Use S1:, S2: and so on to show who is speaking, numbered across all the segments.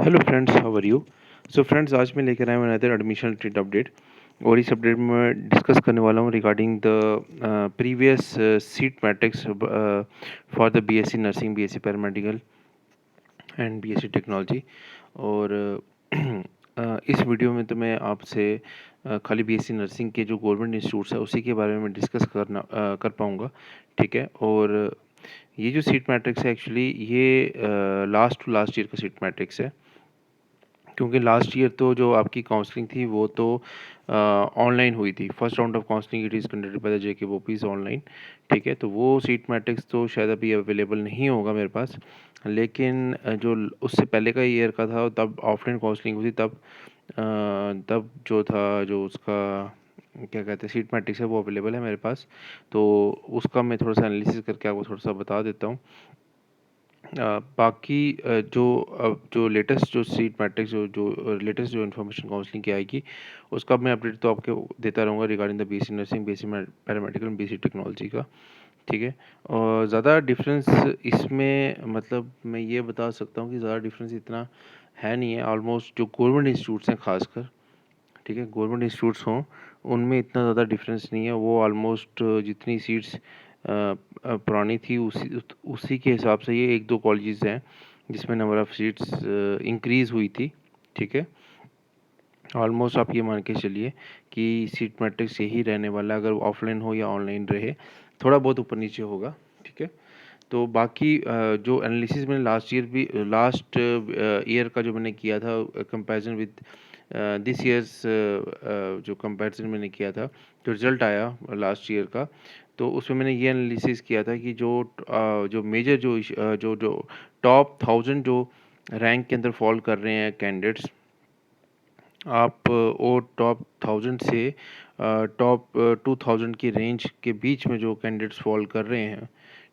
S1: Hello friends, how are you. So friends, आज मैं लेकर आया हूँ अनदर एडमिशन रिलेटेड अपडेट। और इस अपडेट में मैं डिस्कस करने वाला हूँ regarding the previous seat matrix for the BSc nursing, BSc paramedical and BSc technology. और इस वीडियो में तो मैं आपसे खाली बीएससी नर्सिंग के जो गवर्नमेंट इंस्टीट्यूट्स है उसी के बारे में डिस्कस कर पाऊँगा। ठीक है। और ये जो सीट मैट्रिक्स है एक्चुअली ये लास्ट टू लास्ट ईयर का सीट मैट्रिक्स है, क्योंकि लास्ट ईयर तो जो आपकी काउंसलिंग थी वो तो ऑनलाइन हुई थी। First round of counselling it is conducted by the JK BOPEE online. ठीक है, तो वो सीट मैट्रिक्स तो शायद अभी अवेलेबल नहीं होगा मेरे पास। लेकिन जो उससे पहले का ईयर का था तब ऑफलाइन काउंसलिंग हुई थी। तब जो था, जो उसका क्या कहते हैं सीट मैट्रिक्स है वो अवेलेबल है मेरे पास। तो उसका मैं थोड़ा सा एनालिसिस करके आपको थोड़ा सा बता देता हूँ। बाकी जो अब जो लेटेस्ट जो सीट मैट्रिक्स जो जो लेटेस्ट जो इन्फॉर्मेशन काउंसलिंग की आएगी उसका मैं अपडेट तो आपको देता रहूँगा regarding the BSc nursing, BSc paramedical and BSc technology का। ठीक है। और ज़्यादा डिफरेंस इसमें मतलब मैं ये बता सकता हूँ कि ज़्यादा डिफरेंस इतना है नहीं है। ऑलमोस्ट जो गवर्नमेंट इंस्टीट्यूट्स हैं खासकर, ठीक है, गवर्नमेंट इंस्टीट्यूट्स हों उनमें इतना ज़्यादा डिफरेंस नहीं है। वो ऑलमोस्ट जितनी सीट्स पुरानी थी उसी के हिसाब से ये एक दो कॉलेजेस हैं जिसमें नंबर ऑफ़ सीट्स इंक्रीज़ हुई थी। ठीक है। ऑलमोस्ट आप ये मान के चलिए कि सीट मैट्रिक्स यही रहने वाला है, अगर ऑफलाइन हो या ऑनलाइन रहे, थोड़ा बहुत ऊपर नीचे होगा। ठीक है। तो बाकी जो एनालिसिस मैंने लास्ट ईयर का जो मैंने किया था कंपैरिजन विद दिस ईयर्स, जो कंपैरिजन मैंने किया था, जो रिज़ल्ट आया लास्ट ईयर का, तो उसमें मैंने ये एनालिसिस किया था कि जो मेजर जो जो टॉप 1000 जो रैंक के अंदर फॉल कर रहे हैं कैंडिडेट्स, आप वो टॉप 1000 से टॉप 2000 की रेंज के बीच में जो कैंडिडेट्स फॉल कर रहे हैं,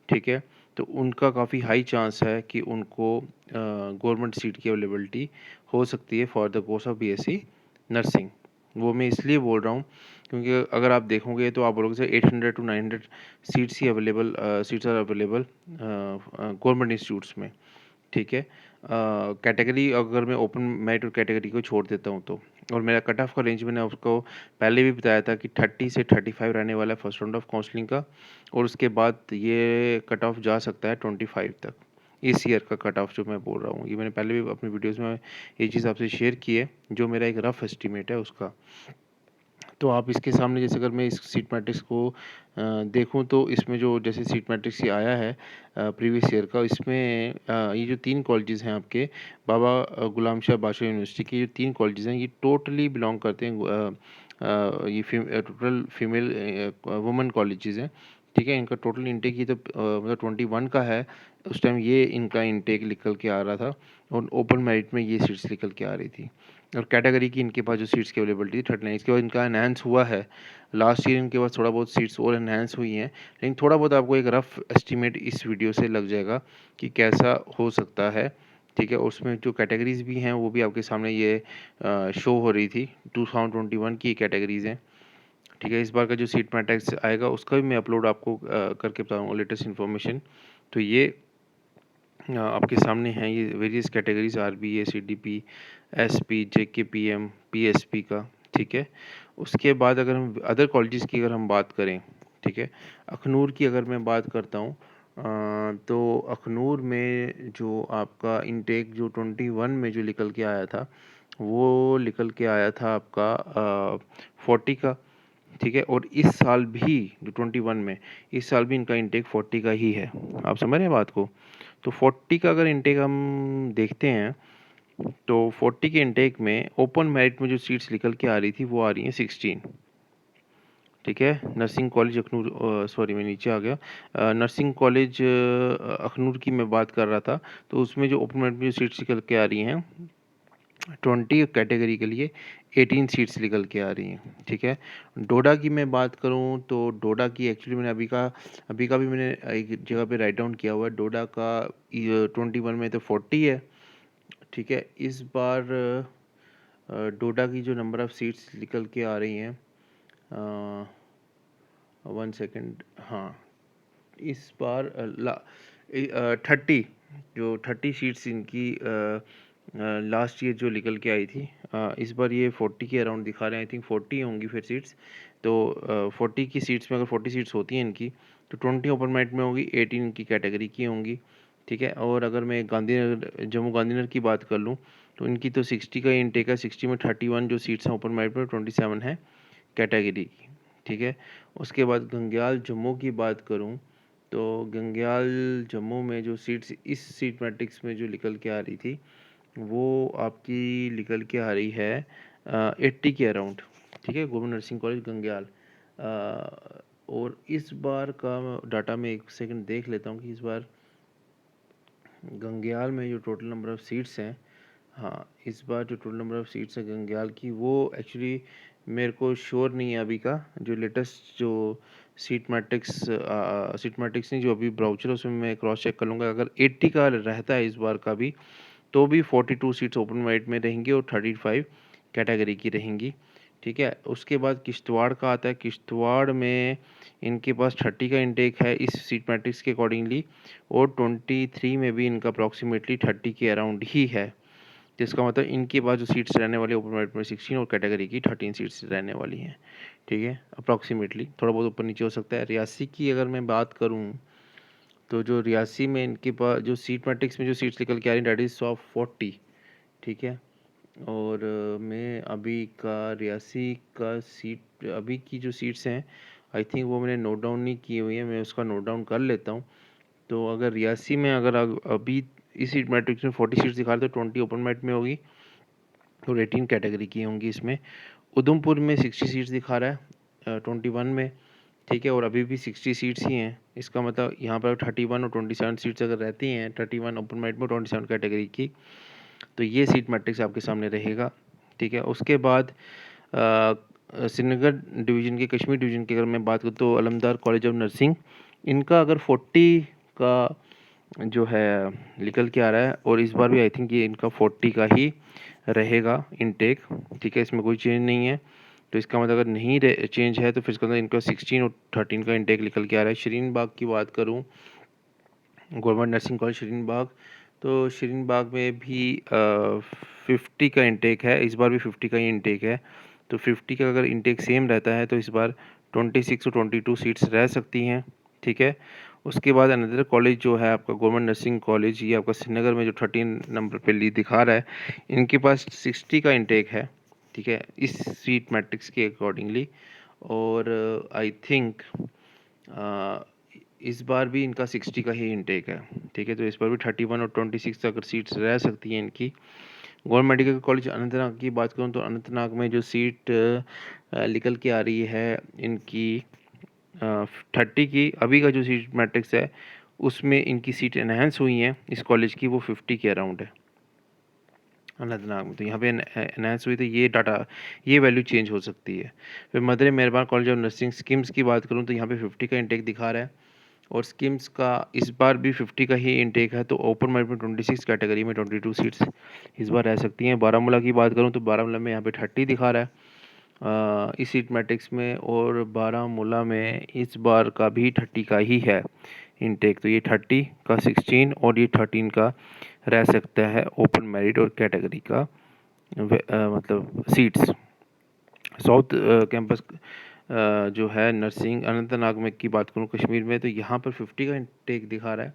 S1: ठीक है, तो उनका काफ़ी हाई चांस है कि उनको गवर्नमेंट सीट की अवेलेबिलिटी हो सकती है for the course of BSc nursing. वो मैं इसलिए बोल रहा हूँ क्योंकि अगर आप देखोगे तो आप बोलोगे सर 800 टू 900 सीट्स ही available, seats are available government institutes में। ठीक है। कैटेगरी अगर मैं ओपन मेरिट और कैटेगरी को छोड़ देता हूँ तो, और मेरा कट ऑफ का रेंज मैंने उसको पहले भी बताया था कि 30 से 35 रहने वाला है फर्स्ट राउंड ऑफ काउंसलिंग का, और उसके बाद ये कट ऑफ जा सकता है 25 तक। इस ईयर का कट ऑफ जो मैं बोल रहा हूँ, ये मैंने पहले भी अपनी वीडियोस में ये चीज़ आपसे शेयर की है, जो मेरा एक रफ एस्टिमेट है उसका। तो आप इसके सामने जैसे अगर मैं इस सीट मैट्रिक्स को देखूँ तो इसमें जो जैसे सीट मैट्रिक्स ये आया है प्रीवियस ईयर का, इसमें ये जो 3 कॉलेजेस हैं आपके, बाबा गुलाम शाह बादशाह यूनिवर्सिटी के जो 3 कॉलेजेस हैं ये टोटली बिलॉन्ग करते हैं, ये टोटल फीमेल वुमेन कॉलेजेस हैं। ठीक है। इनका टोटल इंटेक ये तो मतलब 21 का है। उस टाइम ये इनका इंटेक निकल के आ रहा था, और ओपन मेरिट में ये सीट्स निकल के आ रही थी। और कैटेगरी की इनके पास जो सीट्स की अवेलेबिलिटी थी 39, इसके बाद इनका एनहांस हुआ है। लास्ट ईयर इनके पास थोड़ा बहुत सीट्स और एनहांस हुई हैं, लेकिन थोड़ा बहुत आपको एक रफ एस्टिमेट इस वीडियो से लग जाएगा कि कैसा हो सकता है। ठीक है। उसमें जो कैटेगरीज भी हैं वो भी आपके सामने ये शो हो रही थी। 2021 की कैटेगरीज हैं। ठीक है। इस बार का जो सीट मैट्रिक्स आएगा उसका भी मैं अपलोड आपको करके बताऊँगा लेटेस्ट इन्फॉर्मेशन। तो ये आपके सामने हैं ये various categories, RBA, CDP, SP, JKPM, PSP का। ठीक है। उसके बाद अगर हम अदर कॉलेजेस की अगर हम बात करें, ठीक है, अखनूर की अगर मैं बात करता हूँ, तो अखनूर में जो आपका इनटेक जो 21 में जो निकल के आया था वो निकल के आया था आपका 40 का। ठीक है। और इस साल भी जो 21 में, इस साल भी इनका इंटेक 40 का ही है। आप समझ रहे हैं बात को। तो 40 का अगर इंटेक हम देखते हैं तो 40 के इंटेक में ओपन मेरिट में जो सीट्स निकल के आ रही थी वो आ रही हैं 16। ठीक है। नर्सिंग कॉलेज अखनूर, सॉरी मैं नीचे आ गया, नर्सिंग कॉलेज अखनूर की मैं बात कर रहा था। तो उसमें जो ओपन मेरिट में जो सीट्स निकल के आ रही हैं 20 कैटेगरी के लिए 18 सीट्स निकल के आ रही हैं। ठीक है। डोडा की मैं बात करूं तो डोडा की एक्चुअली मैंने अभी का भी मैंने एक जगह पे राइट डाउन किया हुआ है। डोडा का 21 में तो 40 है। ठीक है। इस बार डोडा की जो नंबर ऑफ़ सीट्स निकल के आ रही हैं, 1 सेकेंड, हाँ, इस बार 30, जो 30 सीट्स इनकी लास्ट ईयर जो निकल के आई थी, इस बार ये 40 के अराउंड दिखा रहे हैं। आई थिंक 40 होंगी फिर सीट्स। तो 40 की सीट्स में अगर 40 सीट्स होती हैं इनकी, तो 20 ओपन मेरिट में होगी, 18 इनकी कैटेगरी की होंगी। ठीक है। और अगर मैं गांधीनगर, जम्मू गांधीनगर की बात कर लूँ, तो इनकी तो 60 का इनटेक है। 60 में 31 जो सीट्स हैं ओपन मेरिट में, 27 है कैटेगरी की। ठीक है। उसके बाद गंग्याल जम्मू की बात करूँ, तो गंग्याल जम्मू में जो सीट्स इस सीट मैट्रिक्स में जो निकल के आ रही थी, वो आपकी निकल के आ रही है 80 के अराउंड। ठीक है। Government nursing college Gangyal. और इस बार का डाटा में एक सेकंड देख लेता हूँ कि इस बार गंग्याल में जो टोटल नंबर ऑफ़ सीट्स हैं, हाँ, इस बार जो टोटल नंबर ऑफ़ सीट्स हैं गंग्याल की, वो एक्चुअली मेरे को श्योर नहीं है अभी का। जो लेटेस्ट जो सीट मैट्रिक्स नहीं, जो अभी ब्राउचर है उसमें मैं क्रॉस चेक कर लूँगा। अगर 80 का रहता है इस बार का भी, तो भी 42 सीट्स ओपन मेरिट में रहेंगी और 35 कैटेगरी की रहेंगी। ठीक है। उसके बाद किश्तवाड़ का आता है। किश्तवाड़ में इनके पास 30 का इंटेक है इस सीट मैट्रिक्स के अकॉर्डिंगली, और 23 में भी इनका अप्रॉक्सीमेटली 30 के अराउंड ही है। जिसका मतलब इनके पास जो सीट्स रहने वाली ओपन मेरिट में 16 और कैटेगरी की 13 सीट्स रहने वाली हैं। ठीक है। अप्रॉक्सीमेटली थोड़ा बहुत ऊपर नीचे हो सकता है। रियासी की अगर मैं बात करूँ, तो जो रियासी में इनके पास जो सीट मैट्रिक्स में जो सीट्स निकल के आ रही हैं, डेट इज़ ऑफ 40। ठीक है। और मैं अभी का रियासी का सीट अभी की जो सीट्स हैं, आई थिंक वो मैंने नोट डाउन नहीं की हुई है, मैं उसका नोट डाउन कर लेता हूँ। तो अगर रियासी में अगर अभी इस सीट मैट्रिक्स में 40 सीट्स दिखा रहे, तो 20 ओपन मेरिट में होगी और 18 कैटेगरी की होंगी इसमें। उधमपुर में 60 सीट्स दिखा रहा है 21 में। ठीक है। और अभी भी 60 सीट्स ही हैं। इसका मतलब यहाँ पर 31 और 27 सीट्स अगर रहती हैं, 31 ओपन मेरिट में, 27 कैटेगरी की, तो ये सीट मैट्रिक्स आपके सामने रहेगा। ठीक है। उसके बाद श्रीनगर डिवीज़न के, कश्मीर डिवीज़न की अगर मैं बात करूँ, तो अलमदार कॉलेज ऑफ नर्सिंग, इनका अगर 40 का जो है निकल के आ रहा है, और इस बार भी आई थिंक ये इनका 40 का ही रहेगा इनटेक। ठीक है। इसमें कोई चेंज नहीं है। तो इसका मतलब अगर नहीं चेंज है, तो फिर इसका मतलब इनका 16 और 13 का इनटेक निकल के आ रहा है। शरीन बाग की बात करूँ, गवर्नमेंट नर्सिंग कॉलेज शरीन बाग, तो शरीन बाग में भी 50 का इंटेक है। इस बार भी 50 का ही इंटेक है। तो 50 का अगर इंटेक सेम रहता है, तो इस बार 26 और 22 सीट्स रह सकती हैं। ठीक है। उसके बाद अनदर कॉलेज जो है आपका गवर्नमेंट नर्सिंग कॉलेज, ये आपका श्रीनगर में जो 13 नंबर पे ली दिखा रहा है, इनके पास 60 का इंटेक है। ठीक है। इस सीट मैट्रिक्स के अकॉर्डिंगली। और आई थिंक इस बार भी इनका 60 का ही इंटेक है। ठीक है। तो इस बार भी 31 और 26 अगर सीट्स रह सकती हैं इनकी। गवर्नमेंट मेडिकल कॉलेज अनंतनाग की बात करूँ, तो अनंतनाग में जो सीट निकल के आ रही है इनकी 30 की, अभी का जो सीट मैट्रिक्स है उसमें इनकी सीट एनहेंस हुई हैं इस कॉलेज की, वो 50 के अराउंड है अनंतनाग में। तो यहाँ पे एनहांस हुई, तो ये डाटा, ये वैल्यू चेंज हो सकती है। फिर मदर मेहरबान कॉलेज ऑफ नर्सिंग स्किम्स की बात करूँ, तो यहाँ पे 50 का इंटेक दिखा रहा है, और स्किम्स का इस बार भी 50 का ही इंटेक है। तो ओपन मेरिट में 26, कैटेगरी में 22 सीट्स इस बार रह सकती हैं। बारामूला की बात करूँ, तो बारामूला में यहाँ पे 30 दिखा रहा है इस सीट मैट्रिक्स में, और बारामूला में इस बार का भी 30 का ही है इनटेक। तो ये 30 का 16 और ये 13 का रह सकता है ओपन मेरिट और कैटेगरी का मतलब सीट्स। साउथ कैंपस जो है नर्सिंग अनंतनाग में की बात करूँ कश्मीर में, तो यहाँ पर 50 का इनटेक दिखा रहा है।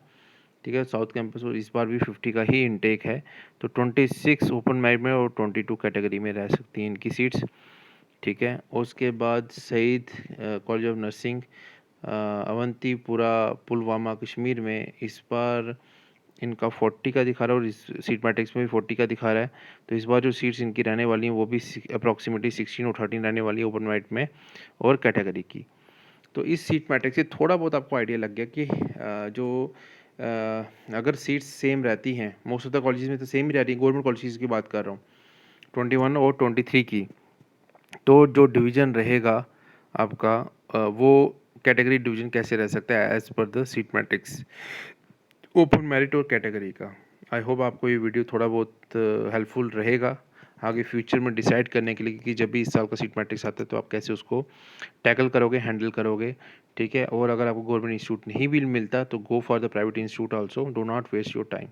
S1: ठीक है। साउथ कैंपस, और इस बार भी 50 का ही इनटेक है। तो 26 ओपन मेरिट में और 22 कैटेगरी में रह सकती हैं इनकी सीट्स। ठीक है। उसके बाद Syed college of nursing Awantipora Pulwama Kashmir में, इस बार इनका 40 का दिखा रहा है, और इस सीट मैट्रिक्स में भी 40 का दिखा रहा है। तो इस बार जो सीट्स इनकी रहने वाली हैं, वो भी अप्रॉक्सीमेटली 16 और 13 रहने वाली है ओपन मेरिट में और कैटेगरी की। तो इस सीट मैट्रिक्स से थोड़ा बहुत आपको आइडिया लग गया कि अगर सीट्स सेम रहती हैं, मोस्ट ऑफ द कॉलेजेस में तो सेम ही रहती हैं, गवर्नमेंट कॉलेजेस की बात कर रहा हूँ, 21 और 23 की, तो जो डिवीज़न रहेगा आपका वो कैटेगरी डिवीज़न कैसे रह सकता है as per the seat matrix open merit और कैटेगरी का। आई होप आपको ये वीडियो थोड़ा बहुत हेल्पफुल रहेगा आगे फ्यूचर में डिसाइड करने के लिए कि जब भी इस साल का सीट मैट्रिक्स आता है, तो आप कैसे उसको टैकल करोगे, हैंडल करोगे। ठीक है। और अगर आपको गवर्नमेंट इंस्टीट्यूट नहीं भी मिलता, तो go for the private institute also, do not waste your time.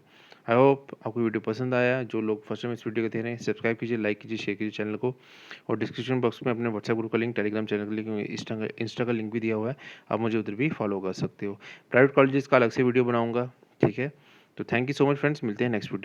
S1: I hope आपको वीडियो पसंद आया। जो लोग फर्स्ट टाइम इस वीडियो को देख रहे हैं, सब्सक्राइब कीजिए, लाइक कीजिए, शेयर कीजिए चैनल को, और डिस्क्रिप्शन बॉक्स में अपने व्हाट्सएप ग्रुप का लिंक, टेलीग्राम चैनल का लिंक, इंस्टा का लिंक भी दिया हुआ है, आप मुझे उधर भी फॉलो कर सकते हो। प्राइवेट कॉलेजेस का अलग से वीडियो बनाऊंगा, ठीक है। तो thank you so much friends, मिलते हैं नेक्स्ट वीडियो।